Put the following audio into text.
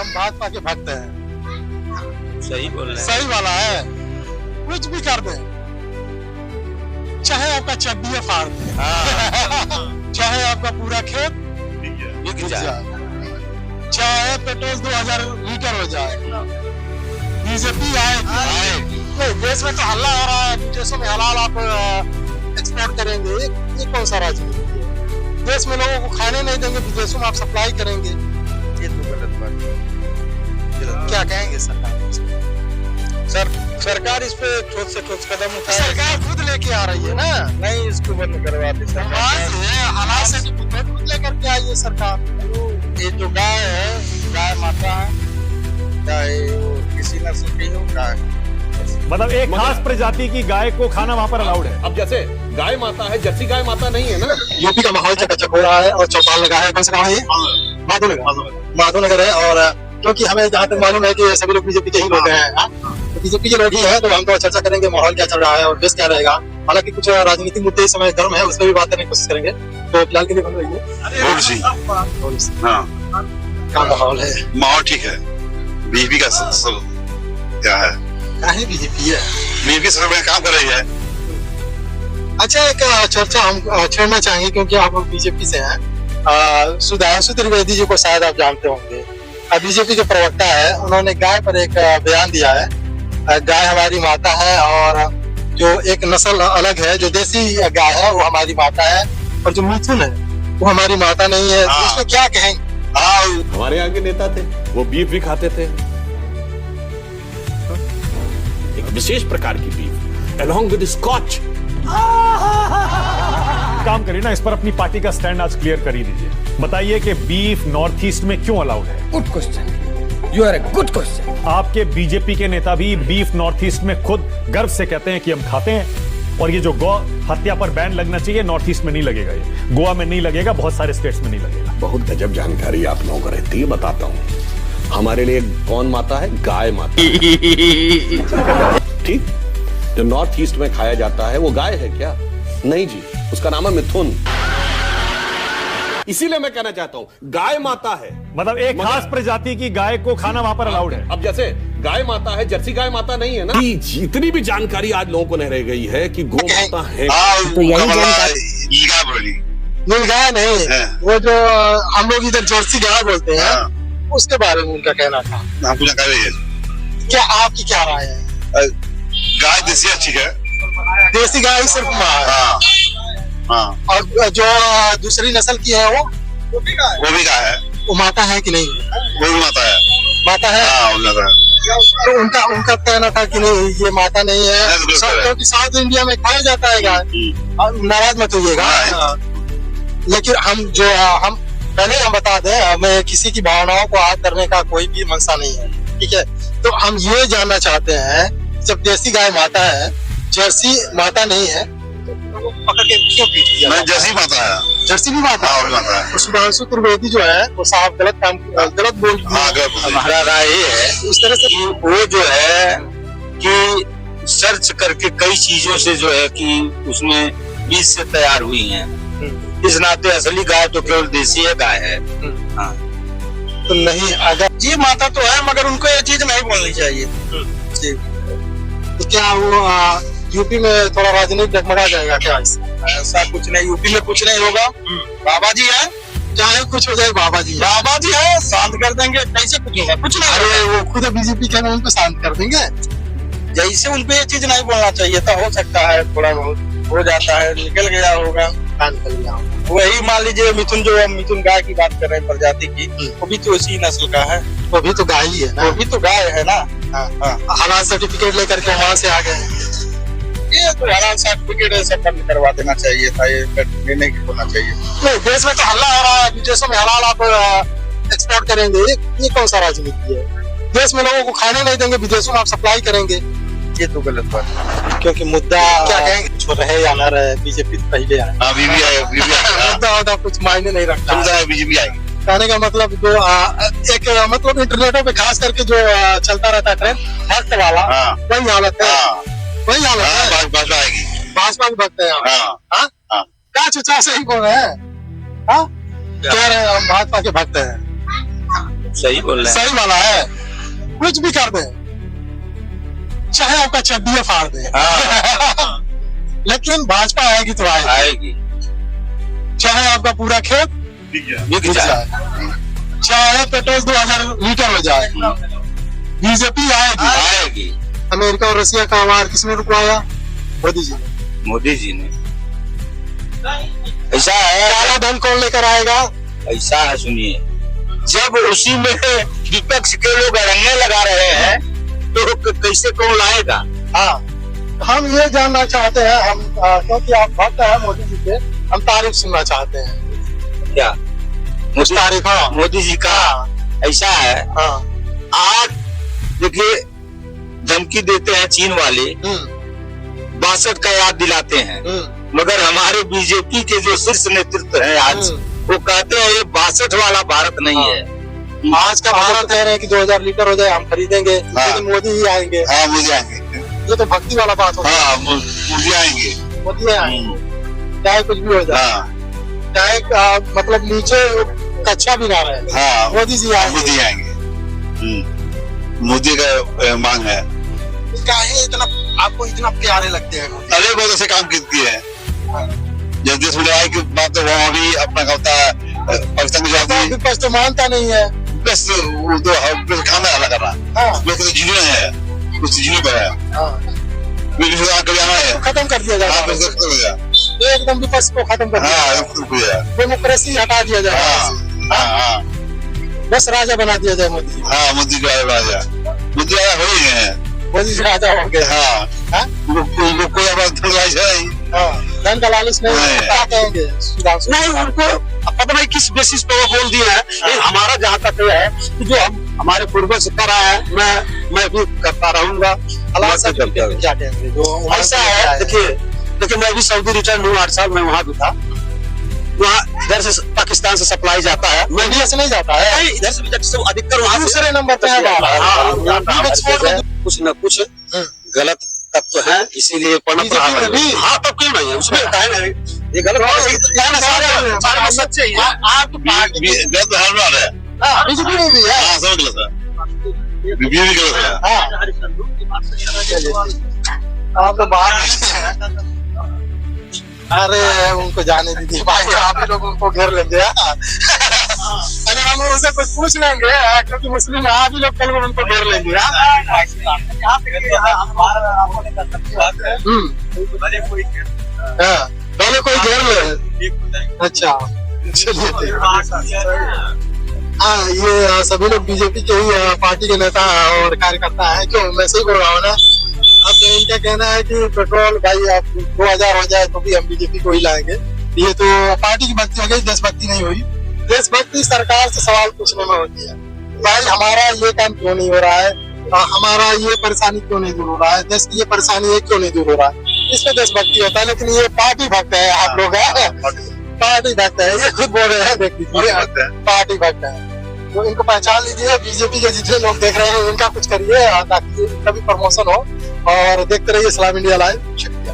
हम भाजपा के भक्त हैं। सही बोल रहे हैं। सही वाला है, कुछ भी कर दे, चाहे आपका चड्डी फाड़ दे, चाहे आपका पूरा खेत बिक जाए, चाहे पेट्रोल 2000 लीटर हो जाए, बीजेपी आए। नहीं, देश में तो हल्ला हो रहा है, विदेशों में हलाल आप एक्सपोर्ट करेंगे, ये कौन सा राजनीति है? देश में लोगों को खाने नहीं देंगे, विदेशों में आप सप्लाई करेंगे, ये तो गलत बात है। क्या कहेंगे सरकार? सरकार इस पे ठोस से ठोस कदम उठाए। सरकार खुद लेके आ रही है ना, नहीं इसको बंद करवाती सरकार। हालात सर्टिफिकेट खुद लेकर के आई है सरकार। ये जो गाय है, गाय माता है, चाहे वो किसी नस्ल की हो गाय, मतलब एक खास प्रजाति की गाय को खाना वहाँ पर अलाउड है। अब जैसे गाय माता है, जर्सी गाय माता नहीं है ना। यूपी का माहौल चकाचक हो रहा है और चौपाल लगा है। कौन सा गाँव है ये? माधोनगर है। और क्योंकि हमें जहाँ तक मालूम है कि सभी लोग बीजेपी के ही लोग हैं, तो बीजेपी के लोग ही हैं, तो हम तो चर्चा करेंगे माहौल क्या चल रहा है और देश क्या रहेगा। हालांकि कुछ राजनीतिक मुद्दे इस समय गर्म है, उस पर भी बात करने की कोशिश करेंगे। तो फिलहाल के लिए बन रही है। हाँ, क्या माहौल है? माहौल ठीक है। बीजेपी का सब क्या है? काहे बीजेपी है? बीजेपी सब में काम कर रही है। अच्छा, एक चर्चा हम छेड़ना चाहेंगे क्योंकि आप बीजेपी से हैं। सुधांशु त्रिवेदी जी को शायद आप जानते होंगे। बीजेपी के प्रवक्ता है, उन्होंने गाय पर एक बयान दिया है। गाय हमारी माता है और जो एक नस्ल अलग है, जो देसी गाय है वो हमारी माता है, और जो मिथुन है वो हमारी माता नहीं है। तो इसमें क्या कहेंगे? हमारे यहाँ के नेता थे, वो बीफ भी खाते थे, एक विशेष प्रकार की बीफ along with स्कॉच। काम करिए ना, इस पर अपनी पार्टी का स्टैंड आज क्लियर कर ही दीजिए। बताइए कि बीफ नॉर्थ ईस्ट में क्यों अलाउड है? Good question, you are a good question. आपके बीजेपी के नेता भी बीफ नॉर्थ ईस्ट में खुद गर्व से कहते हैं कि हम खाते हैं, और ये जो गौ हत्या पर बैन लगना चाहिए, नॉर्थ ईस्ट में नहीं लगेगा, ये गोवा में नहीं लगेगा, बहुत सारे स्टेट्स में नहीं लगेगा। बहुत गजब जानकारी आप लोगों को रहती है, बताता हूँ। हमारे लिए कौन माता है? गाय माता। ठीक, जो नॉर्थ ईस्ट में खाया जाता है वो गाय है क्या? नहीं जी, उसका नाम है मिथुन। इसीलिए मैं कहना चाहता हूँ गाय माता है, मतलब एक खास प्रजाति की गाय को खाना वहाँ पर अलाउड है। अब जैसे गाय माता है, जर्सी गाय माता नहीं है ना। जितनी भी जानकारी आज लोगों को नहीं रह गई है कि गौ माता है, तो यही जानकारी नीलगाय नहीं, वो जो हम लोग इधर जर्सी गाय बोलते हैं, उसके बारे में उनका कहना था। आपको जानकारी है? क्या आपकी क्या राय है? गाय देसी अच्छी है। देसी गाय सिर्फ माँ है, और जो दूसरी नस्ल की है वो भी गाय है। वो माता है कि नहीं? वो भी माता है। माता है। तो उनका कहना था कि नहीं, ये माता नहीं है, क्योंकि साउथ इंडिया में खाया जाता है गाय। नाराज मत होइएगा, लेकिन हम पहले हम बता दें, हमें किसी की भावनाओं को आहत करने का कोई भी मंशा नहीं है, ठीक है? तो हम ये जानना चाहते हैं, जब देसी गाय माता है, जर्सी माता नहीं है, तो पकड़ के क्यों पीट दिया? मैं जर्सी माता है। जर्सी भी माता है। तो सुधांशु त्रिवेदी जो है वो साहब गलत बोल दिए। हमारा राय ये है उस तरह से वो जो है कि सर्च करके कई चीजों से जो है कि उसमें बीज से तैयार हुई हैं। इस नाते असली गाय तो केवल देसी है गाय है। हाँ, तो नहीं, अगर ये माता तो है, मगर उनको ये चीज नहीं बोलनी चाहिए। तो क्या वो यूपी में थोड़ा राजनीति डगमगा जाएगा क्या? ऐसा कुछ नहीं, यूपी में कुछ नहीं होगा। बाबा जी है, चाहे कुछ हो जाए, बाबा जी है, शांत कर देंगे। कैसे कुछ होगा? कुछ नहीं। अरे वो खुद बीजेपी के नाम पे शांत कर देंगे। जैसे उनको ये चीज नहीं बोलना चाहिए था, हो सकता है थोड़ा बहुत हो जाता है, निकल गया होगा। वही मान लीजिए मिथुन गाय की बात कर रहे हैं, प्रजाति की, वो भी तो इसी नस्ल का है। वो भी तो गाय ही है ना। वो भी तो गाय है ना। हालात सर्टिफिकेट लेकर के वहाँ से आ गए। ये तो हालात सर्टिफिकेट ऐसा बंद करवा देना चाहिए था, ये नहीं होना चाहिए। नहीं, देश में तो हल्ला हो रहा है, विदेशों में हलाल आप एक्सपोर्ट करेंगे, ये कौन सा राजनीति है? देश में लोगों को खाने नहीं देंगे, विदेशों में आप सप्लाई करेंगे, ये तो गलत बात है। क्योंकि मुद्दा क्या कहेंगे, कुछ रहे या ना रहे, बीजेपी तो पहले आए। मुद्दा कुछ मायने नहीं रखता। बीजेपी आएगी। कहने का मतलब जो एक मतलब इंटरनेटों पे खास करके जो चलता रहता है ट्रेंड भक्त वाला, वही हालत है। वही हालत है। भाजपा आएगी। भाजपा के भक्त है। क्या चचा सही बोल रहे हैं? कह रहे हैं हम भाजपा के भक्त हैं। सही बोल रहे हैं। सही वाला है, कुछ भी कर दे, चाहे आपका चड्डी फाड़ दे, लेकिन भाजपा आएगी तो आएगी, चाहे आपका पूरा खेत बिक जाए, चाहे पेट्रोल 2000 लीटर हो जाए, बीजेपी आएगी। अमेरिका और रसिया का वार किसने रुकवाया? मोदी जी ने। ऐसा है, काला धन कौन लेकर आएगा? ऐसा है, सुनिए, जब उसी में विपक्ष के लोग अड़ंगे लगा रहे हैं तो कैसे कौन लाएगा? हाँ, हम ये जानना चाहते हैं, हम क्योंकि आप भक्त हैं मोदी जी के, हम तारीफ सुनना चाहते हैं। क्या तारीफ? हाँ, मोदी जी का ऐसा है। हाँ, आज देखिए, धमकी देते हैं चीन वाले, 62 का याद दिलाते हैं, मगर हमारे बीजेपी के जो शीर्ष नेतृत्व है आज, वो कहते हैं ये 62 वाला भारत नहीं है। आज का भारत कह रहे हैं कि 2000 लीटर हो जाए हम खरीदेंगे, लेकिन मोदी ही आएंगे। हाँ, मोदी आएंगे। ये तो भक्ति वाला बात होगा। हाँ, मोदी आएंगे। मोदी आएंगे, चाहे कुछ भी हो जाए, चाहे मतलब नीचे कच्चा भी ना रहे, हाँ, मोदी जी आएंगे। मोदी आएंगे। मोदी का मांग है। काहे इतना आपको इतना प्यारे लगते हैं? अरे बहुत ऐसे काम किए हैं। जब देश में लड़ाई की बात है, वहाँ भी अपना होता है, पाकिस्तान की जवाब विपक्ष तो मानता नहीं है, बस वो तो खाना अलग कर रहा है। हाँ, तो जीने है, कुछ जीने पर है, जाना है, खत्म कर दिया जाए, एकदम विपक्ष को खत्म कर दिया, डेमोक्रेसी हटा दिया जाए, बस राजा बना दिया जाए मोदी। हाँ, मोदी का राजा, मोदी राजा हो ही गए, मोदी जी राजा हो गए। हाँ, कोई धन का लालच नहीं, क्या कहेंगे? नहीं, उनको पता नहीं किस बेसिस पे वो बोल दिए हैं। हमारा जहाँ तक है कि जो हम हमारे पूर्वज कर रहा है, मैं भी करता रहूंगा। ऐसा है, देखिए मैं भी सऊदी रिटर्न हूँ, 8 साल मैं वहाँ भी था। वहाँ इधर से पाकिस्तान से सप्लाई जाता है, मैं भी ऐसे नहीं जाता है, इधर से अधिकतर वहाँ दूसरे नंबर पे है। कुछ न कुछ गलत तत्व है, इसीलिए पनप रहा है। हाँ, तब क्यों नहीं है, उसमें है नहीं, ये गलत सारे सच्चे ही है। आप गलत हर बार है। बीजेपी में भी है, हाँ, सब गलत है, बीजेपी भी गलत है। आप तो बाहर, अरे उनको जाने दीजिए भाई, आप ही लोग उनको घेर लेंगे। अगर हम उनसे कुछ पूछ लेंगे, क्योंकि मुस्लिम है, आप ही लोग कल उनको घेर लेंगे। पहले कोई घेर ले। अच्छा, चलिए। हाँ, ये सभी लोग बीजेपी के ही पार्टी के नेता और कार्यकर्ता है। क्यों, मैं सही बोल रहा हूँ ना? अब इनका कहना है कि पेट्रोल भाई आप 2000 हो जाए तो भी हम बीजेपी को ही लाएंगे। ये तो पार्टी की भक्ति हो गई, देशभक्ति नहीं हुई। देशभक्ति सरकार से सवाल पूछने में होती है, भाई हमारा ये काम क्यों नहीं हो रहा है, हमारा ये परेशानी क्यों नहीं दूर हो रहा है, देश की ये परेशानी क्यों नहीं दूर हो रहा है, इसमें देशभक्ति होता है। लेकिन ये पार्टी भक्त है, आप लोग पार्टी भक्त है, ये खुद बोल रहे हैं, देख लीजिए, पार्टी भक्त है। तो इनको पहचान लीजिए, बीजेपी के जितने लोग देख रहे हैं इनका कुछ करिए ताकि इनका भी प्रमोशन हो। और देखते रहिए इस्लाम इंडिया लाइव। शुक्रिया।